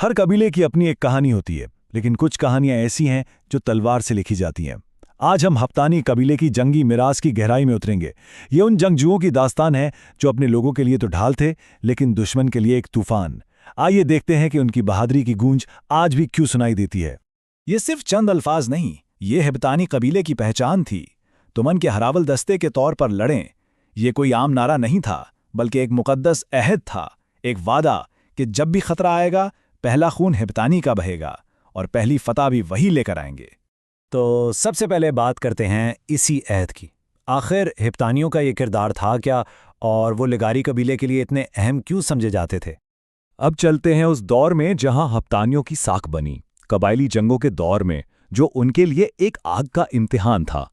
हर कबीले की अपनी एक कहानी होती है, लेकिन कुछ कहानियां ऐसी हैं जो तलवार से लिखी जाती हैं। आज हम हफ्तानी कबीले की जंगी मिरास की गहराई में उतरेंगे। ये उन जंगजुओं की दास्तान है जो अपने लोगों के लिए तो ढाल थे, लेकिन दुश्मन के लिए एक तूफान। आइए देखते हैं कि उनकी बहादुरी की गूंज आज भी क्यों सुनाई देती है। ये सिर्फ चंद अल्फाज नहीं, ये हिब्तानी कबीले की पहचान थी। तुमन के हरावल दस्ते के तौर पर लड़ें, ये कोई आम नारा नहीं था, बल्कि एक मुकद्दस अहद था, एक वादा कि जब भी खतरा आएगा पहला खून हिब्तानी का बहेगा और पहली फतह भी वही लेकर आएंगे। तो सबसे पहले बात करते हैं इसी अहद की। आखिर हिब्तानियों का ये किरदार था क्या, और वो लिगारी कबीले के लिए इतने अहम क्यों समझे जाते थे? अब चलते हैं उस दौर में जहां हफ्तानियों की साख बनी, कबायली जंगों के दौर में, जो उनके लिए एक आग का इम्तिहान था।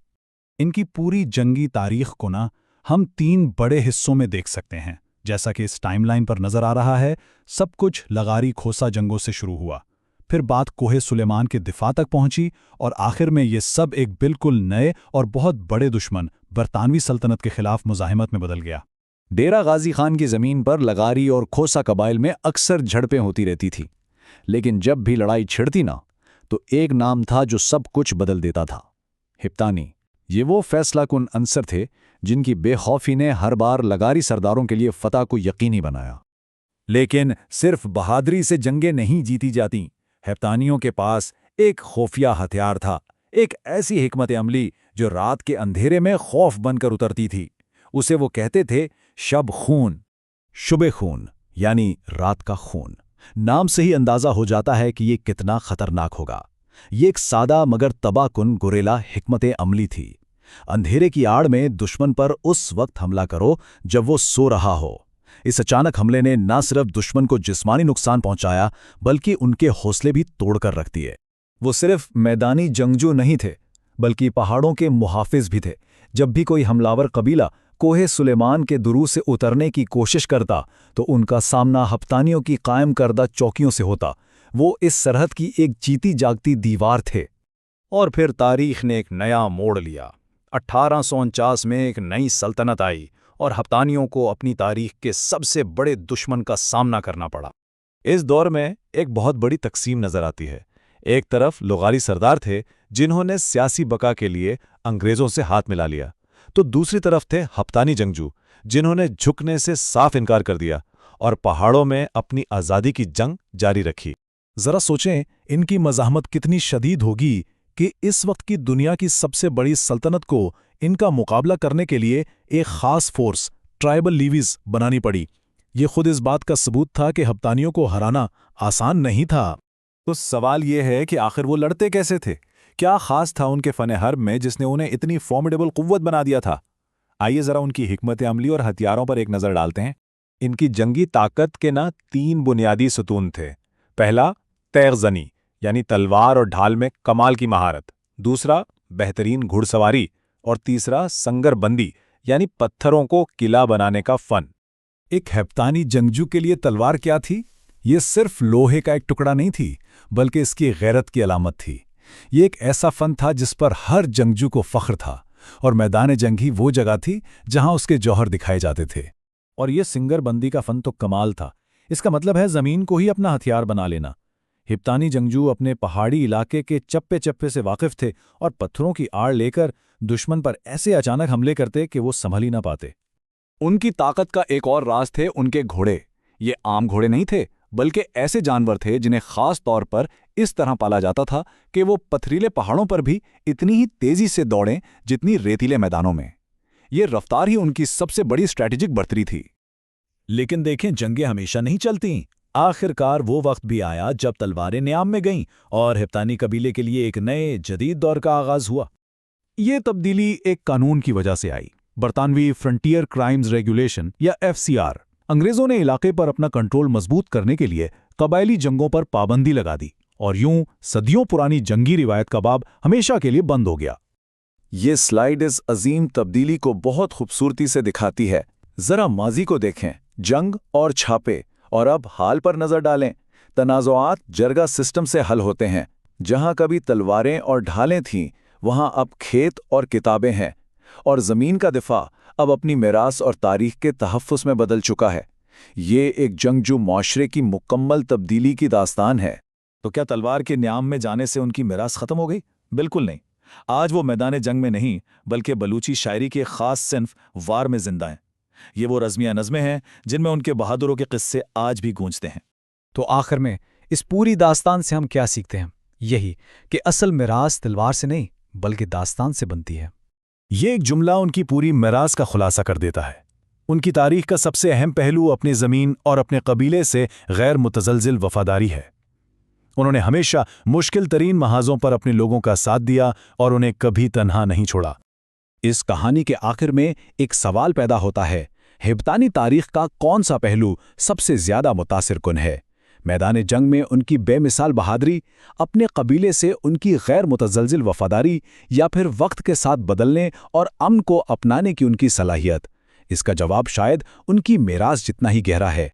इनकी पूरी जंगी तारीख को ना हम 3 बड़े हिस्सों में देख सकते हैं। जैसा कि इस टाइमलाइन पर नजर आ रहा है, सब कुछ लगारी खोसा जंगों से शुरू हुआ, फिर बात कोहे सुलेमान के दिफा तक पहुंची, और आखिर में ये सब एक बिल्कुल नए और बहुत बड़े दुश्मन बरतानवी सल्तनत के खिलाफ मुजाहिमत में बदल गया। डेरा गाजी खान की ज़मीन पर लगारी और खोसा कबाइल में अक्सर झड़पें होती रहती थी, लेकिन जब भी लड़ाई छिड़ती ना, तो एक नाम था जो सब कुछ बदल देता था: हिब्तानी। ये वो फैसलाकुन अंसर थे जिनकी बेखौफी ने हर बार लगारी सरदारों के लिए फतह को यकीनी बनाया। लेकिन सिर्फ बहादुरी से जंगें नहीं जीती जाती। हिब्तानियों के पास एक खुफिया हथियार था, एक ऐसी हिकमत अमली जो रात के अंधेरे में खौफ बनकर उतरती थी। उसे वो कहते थे शब खून, शुबे खून, यानी रात का खून। नाम से ही अंदाजा हो जाता है कि ये कितना खतरनाक होगा। ये एक सादा मगर तबाहकुन गुरेला हिकमत अमली थी। अंधेरे की आड़ में दुश्मन पर उस वक्त हमला करो जब वो सो रहा हो। इस अचानक हमले ने न सिर्फ दुश्मन को जिस्मानी नुकसान पहुंचाया, बल्कि उनके हौसले भी तोड़कर रख दिए। वो सिर्फ मैदानी जंगजू नहीं थे, बल्कि पहाड़ों के मुहाफिज भी थे। जब भी कोई हमलावर कबीला कोहे सुलेमान के दुरू से उतरने की कोशिश करता, तो उनका सामना हिब्तानियों की कायम करदा चौकियों से होता। वो इस सरहद की एक जीती जागती दीवार थे। और फिर तारीख ने एक नया मोड़ लिया। 1849 में एक नई सल्तनत आई और हिब्तानियों को अपनी तारीख के सबसे बड़े दुश्मन का सामना करना पड़ा। इस दौर में एक बहुत बड़ी तकसीम नजर आती है। एक तरफ लगारी सरदार थे जिन्होंने सियासी बका के लिए अंग्रेजों से हाथ मिला लिया, तो दूसरी तरफ थे हिब्तानी जंगजू जिन्होंने झुकने से साफ इनकार कर दिया और पहाड़ों में अपनी आज़ादी की जंग जारी रखी। जरा सोचें, इनकी मज़ाहमत कितनी शदीद होगी कि इस वक्त की दुनिया की सबसे बड़ी सल्तनत को इनका मुकाबला करने के लिए एक खास फोर्स, ट्राइबल लीवीज, बनानी पड़ी। ये खुद इस बात का सबूत था कि हिब्तानियों को हराना आसान नहीं था। तो सवाल ये है कि आखिर वो लड़ते कैसे थे? क्या खास था उनके फन हर्ब में जिसने उन्हें इतनी फॉर्मिडेबल कुव्वत बना दिया था? आइए जरा उनकी हिकमत अमली और हथियारों पर एक नज़र डालते हैं। इनकी जंगी ताकत के 3 बुनियादी सतून थे। पहला, तैगजनी, यानी तलवार और ढाल में कमाल की महारत। दूसरा, बेहतरीन घुड़सवारी। और तीसरा, संगरबंदी, यानी पत्थरों को किला बनाने का फन। एक हिब्तानी जंगजू के लिए तलवार क्या थी? ये सिर्फ लोहे का एक टुकड़ा नहीं थी, बल्कि इसकी गैरत की अलामत थी। ये एक ऐसा फन था जिस पर हर जंगजू को फख्र था, और मैदान जंग ही वो जगह थी जहां उसके जौहर दिखाए जाते थे। और ये सिंगरबंदी का फन तो कमाल था। इसका मतलब है ज़मीन को ही अपना हथियार बना लेना। हिब्तानी जंगजू अपने पहाड़ी इलाके के चप्पे चप्पे से वाकिफ थे और पत्थरों की आड़ लेकर दुश्मन पर ऐसे अचानक हमले करते कि वो संभल ही ना पाते। उनकी ताकत का एक और राज थे उनके घोड़े। ये आम घोड़े नहीं थे, बल्कि ऐसे जानवर थे जिन्हें खास तौर पर इस तरह पाला जाता था कि वो पथरीले पहाड़ों पर भी इतनी ही तेजी से दौड़ें जितनी रेतीले मैदानों में। ये रफ्तार ही उनकी सबसे बड़ी स्ट्रैटेजिक बढ़तरी थी। लेकिन देखें, जंगें हमेशा नहीं चलती। आखिरकार वो वक्त भी आया जब तलवारें नियाम में गईं और हिब्तानी कबीले के लिए एक नए जदीद दौर का आगाज हुआ। ये तब्दीली एक कानून की वजह से आई, बरतानवी फ्रंटियर क्राइम्स रेगुलेशन या FCR। अंग्रेजों ने इलाके पर अपना कंट्रोल मजबूत करने के लिए कबायली जंगों पर पाबंदी लगा दी, और यूं सदियों पुरानी जंगी रिवायत का बाब हमेशा के लिए बंद हो गया। ये स्लाइड इस अजीम तब्दीली को बहुत खूबसूरती से दिखाती है। जरा माजी को देखें, जंग और छापे, और अब हाल पर नजर डालें। तनाज़ुआत जरगा सिस्टम से हल होते हैं। जहां कभी तलवारें और ढालें थीं, वहां अब खेत और किताबें हैं, और ज़मीन का दिफा अब अपनी मिरास और तारीख के तहफ़्फ़ुज़ में बदल चुका है। یہ ایک جنگجو معاشرے کی مکمل تبدیلی کی داستان ہے۔ تو کیا تلوار کے نیام میں جانے سے ان کی میراث ختم ہو گئی؟ بالکل نہیں۔ آج وہ میدان جنگ میں نہیں بلکہ بلوچی شاعری کے خاص صنف وار میں زندہ ہیں۔ یہ وہ رزمیہ نظمیں ہیں جن میں ان کے بہادروں کے قصے آج بھی گونجتے ہیں۔ تو آخر میں اس پوری داستان سے ہم کیا سیکھتے ہیں؟ یہی کہ اصل میراث تلوار سے نہیں بلکہ داستان سے بنتی ہے۔ یہ ایک جملہ ان کی پوری میراث کا خلاصہ کر دیتا ہے۔ ان کی تاریخ کا سب سے اہم پہلو اپنی زمین اور اپنے قبیلے سے غیر متزلزل وفاداری ہے۔ انہوں نے ہمیشہ مشکل ترین محاذوں پر اپنے لوگوں کا ساتھ دیا اور انہیں کبھی تنہا نہیں چھوڑا۔ اس کہانی کے آخر میں ایک سوال پیدا ہوتا ہے، ہیپتانی تاریخ کا کون سا پہلو سب سے زیادہ متاثر کن ہے؟ میدان جنگ میں ان کی بے مثال بہادری، اپنے قبیلے سے ان کی غیر متزلزل وفاداری، یا پھر وقت کے ساتھ بدلنے اور امن کو اپنانے کی ان کی صلاحیت؟ اس کا جواب شاید ان کی میراث جتنا ہی گہرا ہے۔